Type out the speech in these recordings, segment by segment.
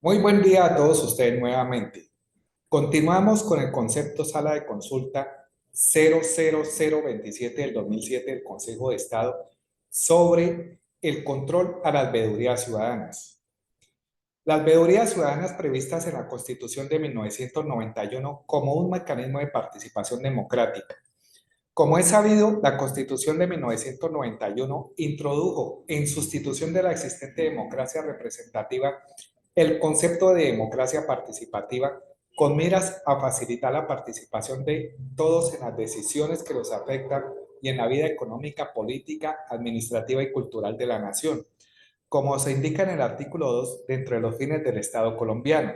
Muy buen día a todos ustedes nuevamente. Continuamos con el concepto sala de consulta 00027 del 2007 del Consejo de Estado sobre el control a las veedurías ciudadanas. Las veedurías ciudadanas previstas en la Constitución de 1991 como un mecanismo de participación democrática. Como es sabido, la Constitución de 1991 introdujo, en sustitución de la existente democracia representativa, el concepto de democracia participativa con miras a facilitar la participación de todos en las decisiones que los afectan y en la vida económica, política, administrativa y cultural de la nación, como se indica en el artículo 2 dentro de los fines del Estado colombiano.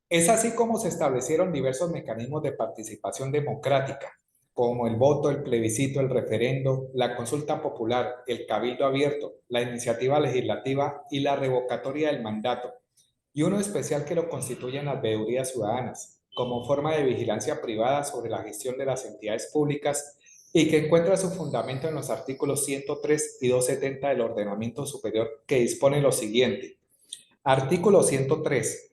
Es así como se establecieron diversos mecanismos de participación democrática, como el voto, el plebiscito, el referendo, la consulta popular, el cabildo abierto, la iniciativa legislativa y la revocatoria del mandato, y uno especial que lo constituyen las veedurías ciudadanas, como forma de vigilancia privada sobre la gestión de las entidades públicas y que encuentra su fundamento en los artículos 103 y 270 del ordenamiento superior que dispone lo siguiente. Artículo 103.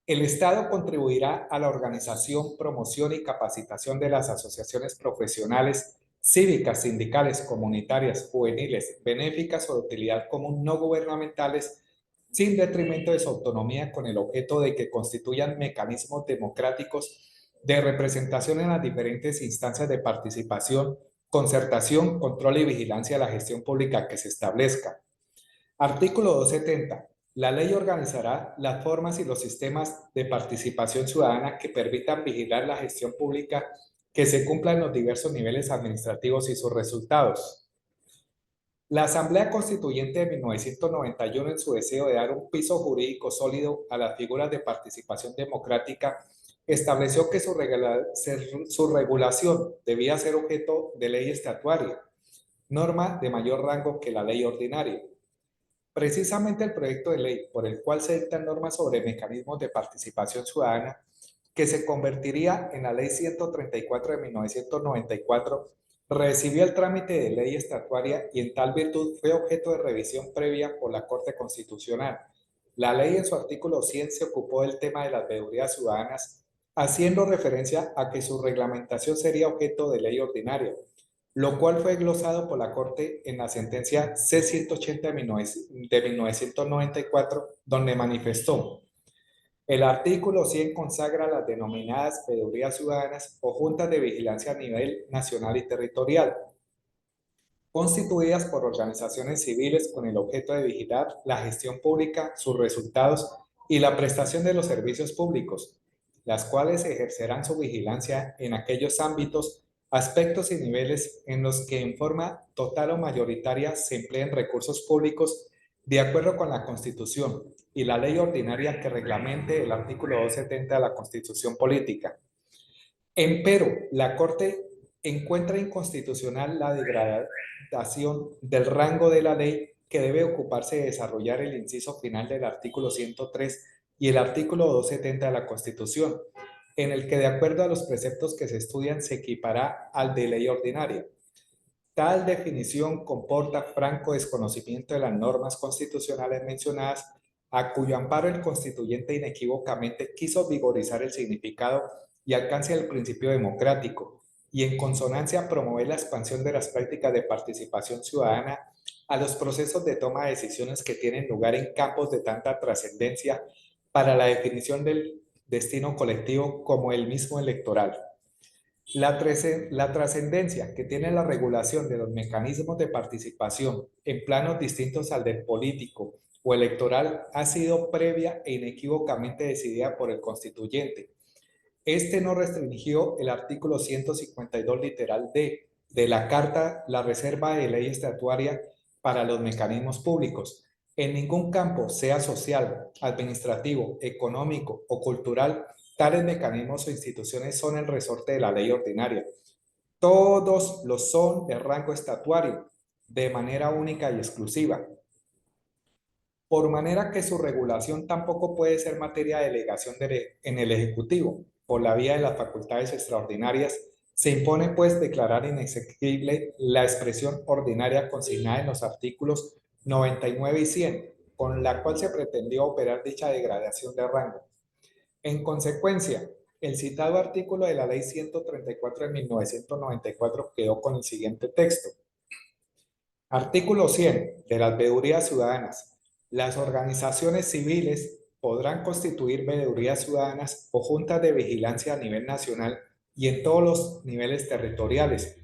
El Estado contribuirá a la organización, promoción y capacitación de las asociaciones profesionales, cívicas, sindicales, comunitarias, juveniles, benéficas o de utilidad común no gubernamentales, sin detrimento de su autonomía, con el objeto de que constituyan mecanismos democráticos de representación en las diferentes instancias de participación, concertación, control y vigilancia de la gestión pública que se establezca. Artículo 270. La ley organizará las formas y los sistemas de participación ciudadana que permitan vigilar la gestión pública que se cumpla en los diversos niveles administrativos y sus resultados. La Asamblea Constituyente de 1991, en su deseo de dar un piso jurídico sólido a las figuras de participación democrática, estableció que su regulación debía ser objeto de ley estatutaria, norma de mayor rango que la ley ordinaria. Precisamente el proyecto de ley por el cual se dictan normas sobre mecanismos de participación ciudadana, que se convertiría en la Ley 134 de 1994, recibió el trámite de ley estatutaria y en tal virtud fue objeto de revisión previa por la Corte Constitucional. La ley en su artículo 100 se ocupó del tema de las veedurías ciudadanas, haciendo referencia a que su reglamentación sería objeto de ley ordinaria, lo cual fue glosado por la Corte en la sentencia C-180 de 1994, donde manifestó: el artículo 100 consagra las denominadas veedurías ciudadanas o juntas de vigilancia a nivel nacional y territorial, constituidas por organizaciones civiles con el objeto de vigilar la gestión pública, sus resultados y la prestación de los servicios públicos, las cuales ejercerán su vigilancia en aquellos ámbitos, aspectos y niveles en los que en forma total o mayoritaria se empleen recursos públicos de acuerdo con la Constitución y la ley ordinaria que reglamente el artículo 270 de la Constitución Política. Empero, la Corte encuentra inconstitucional la degradación del rango de la ley que debe ocuparse de desarrollar el inciso final del artículo 103 y el artículo 270 de la Constitución, en el que de acuerdo a los preceptos que se estudian se equipará al de ley ordinaria. Tal definición comporta franco desconocimiento de las normas constitucionales mencionadas, a cuyo amparo el constituyente inequívocamente quiso vigorizar el significado y alcance del principio democrático, y en consonancia promover la expansión de las prácticas de participación ciudadana a los procesos de toma de decisiones que tienen lugar en campos de tanta trascendencia para la definición del destino colectivo como el mismo electoral. La trascendencia que tiene la regulación de los mecanismos de participación en planos distintos al del político o electoral ha sido previa e inequívocamente decidida por el constituyente. Este no restringió el artículo 152 literal D de la Carta la reserva de ley estatutaria para los mecanismos públicos. En ningún campo, sea social, administrativo, económico o cultural, tales mecanismos o instituciones son el resorte de la ley ordinaria. Todos los son de rango estatuario, de manera única y exclusiva, por manera que su regulación tampoco puede ser materia de delegación en el Ejecutivo. Por la vía de las facultades extraordinarias, se impone pues declarar inexequible la expresión ordinaria consignada en los artículos 99 y 100, con la cual se pretendió operar dicha degradación de rango. En consecuencia, el citado artículo de la Ley 134 de 1994 quedó con el siguiente texto. Artículo 100 de las veedurías ciudadanas. Las organizaciones civiles podrán constituir veedurías ciudadanas o juntas de vigilancia a nivel nacional y en todos los niveles territoriales,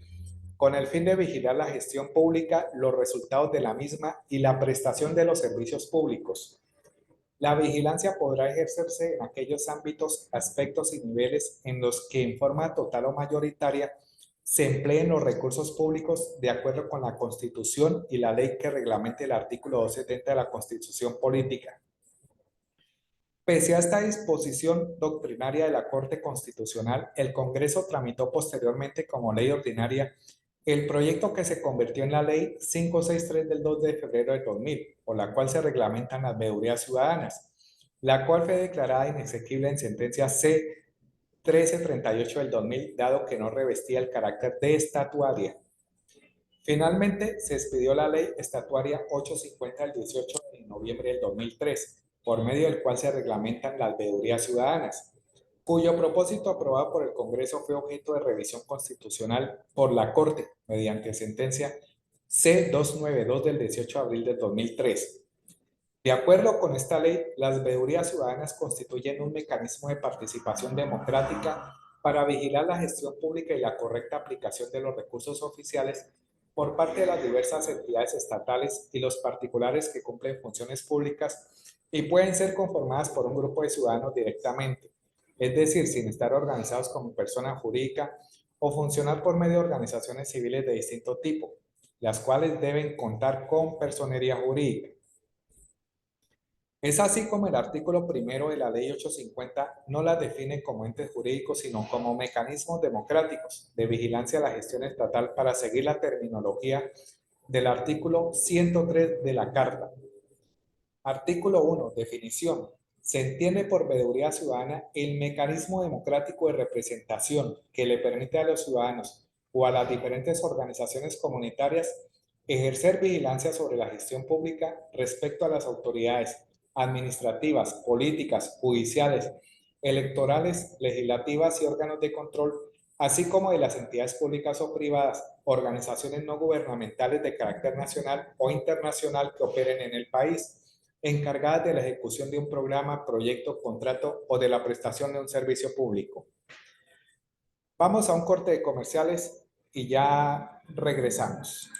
con el fin de vigilar la gestión pública, los resultados de la misma y la prestación de los servicios públicos. La vigilancia podrá ejercerse en aquellos ámbitos, aspectos y niveles en los que en forma total o mayoritaria se empleen los recursos públicos de acuerdo con la Constitución y la ley que reglamente el artículo 270 de la Constitución Política. Pese a esta disposición doctrinaria de la Corte Constitucional, el Congreso tramitó posteriormente como ley ordinaria el proyecto que se convirtió en la Ley 563 del 2 de febrero de 2000, por la cual se reglamentan las veedurías ciudadanas, la cual fue declarada inexequible en sentencia C-1338 del 2000, dado que no revestía el carácter de estatuaria. Finalmente, se expidió la Ley Estatuaria 850 del 18 de noviembre del 2003, por medio del cual se reglamentan las veedurías ciudadanas, cuyo propósito aprobado por el Congreso fue objeto de revisión constitucional por la Corte mediante sentencia C-292 del 18 de abril de 2003. De acuerdo con esta ley, las veedurías ciudadanas constituyen un mecanismo de participación democrática para vigilar la gestión pública y la correcta aplicación de los recursos oficiales por parte de las diversas entidades estatales y los particulares que cumplen funciones públicas y pueden ser conformadas por un grupo de ciudadanos directamente, es decir, sin estar organizados como persona jurídica o funcionar por medio de organizaciones civiles de distinto tipo, las cuales deben contar con personería jurídica. Es así como el artículo primero de la Ley 850 no las define como entes jurídicos, sino como mecanismos democráticos de vigilancia a la gestión estatal para seguir la terminología del artículo 103 de la Carta. Artículo 1. Definición. Se entiende por veeduría ciudadana el mecanismo democrático de representación que le permite a los ciudadanos o a las diferentes organizaciones comunitarias ejercer vigilancia sobre la gestión pública respecto a las autoridades administrativas, políticas, judiciales, electorales, legislativas y órganos de control, así como de las entidades públicas o privadas, organizaciones no gubernamentales de carácter nacional o internacional que operen en el país, encargadas de la ejecución de un programa, proyecto, contrato o de la prestación de un servicio público. Vamos a un corte de comerciales y ya regresamos.